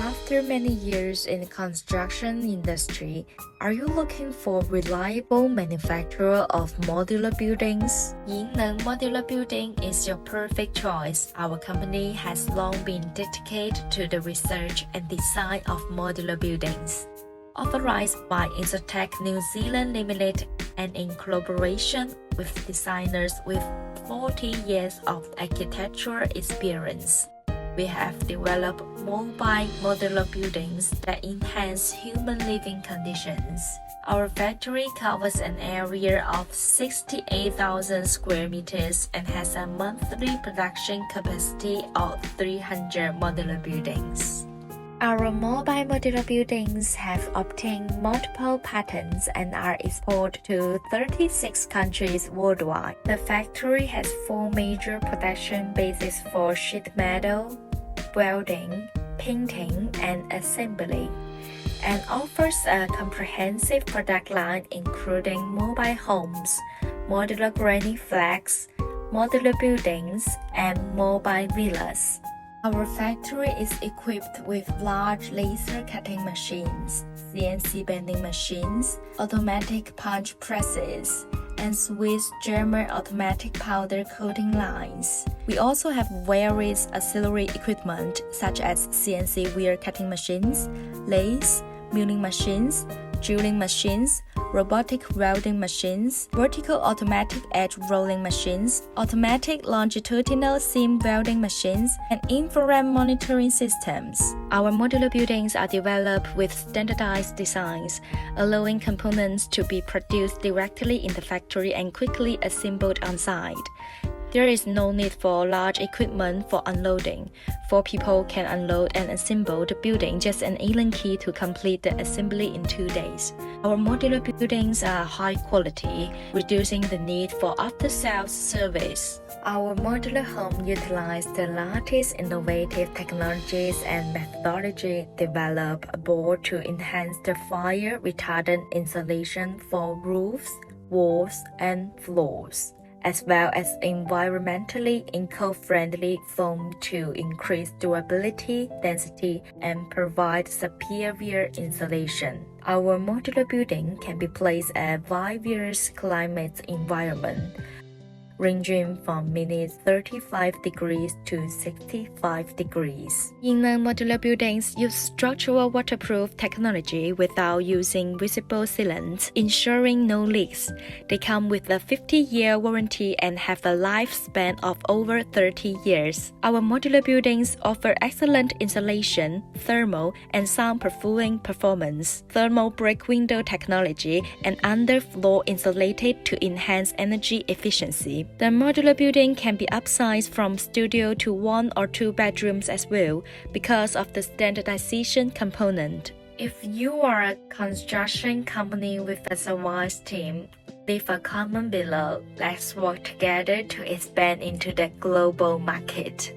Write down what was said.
After many years in the construction industry, are you looking for reliable manufacturer of modular buildings? Yineng Modular Building is your perfect choice. Our company has long been dedicated to the research and design of modular buildings. Authorized by Insurtech New Zealand Limited and in collaboration with designers with 40 years of architectural experience. We have developed mobile modular buildings that enhance human living conditions. Our factory covers an area of 68,000 square meters and has a monthly production capacity of 300 modular buildings. Our mobile modular buildings have obtained multiple patents and are exported to 36 countries worldwide. The factory has 4 major production bases for sheet metal, welding, painting, and assembly, and offers a comprehensive product line including mobile homes, modular granny flats, modular buildings, and mobile villas. Our factory is equipped with large laser cutting machines, CNC bending machines, automatic punch presses, and Swiss German automatic powder coating lines. We also have various auxiliary equipment such as CNC wire cutting machines, lathes, milling machines, drilling machines, robotic welding machines, vertical automatic edge rolling machines, automatic longitudinal seam welding machines, and infrared monitoring systems. Our modular buildings are developed with standardized designs, allowing components to be produced directly in the factory and quickly assembled on site. There is no need for large equipment for unloading. 4 people can unload and assemble the building just an Allen key to complete the assembly in 2 days. Our modular buildings are high quality, reducing the need for after-sales service. Our modular home utilizes the latest innovative technologies and methodology developed aboard to enhance the fire-retardant insulation for roofs, walls, and floors, as well as environmentally eco-friendly foam to increase durability, density, and provide superior insulation. Our modular building can be placed at various climate environments, ranging from -35 degrees to 65 degrees. Yineng modular buildings use structural waterproof technology without using visible sealants, ensuring no leaks. They come with a 50-year warranty and have a lifespan of over 30 years. Our modular buildings offer excellent insulation, thermal, and soundproofing performance, thermal break window technology, and underfloor insulated to enhance energy efficiency. The modular building can be upsized from studio to 1 or 2 bedrooms as well because of the standardization component. If you are a construction company with a service team, leave a comment below. Let's work together to expand into the global market.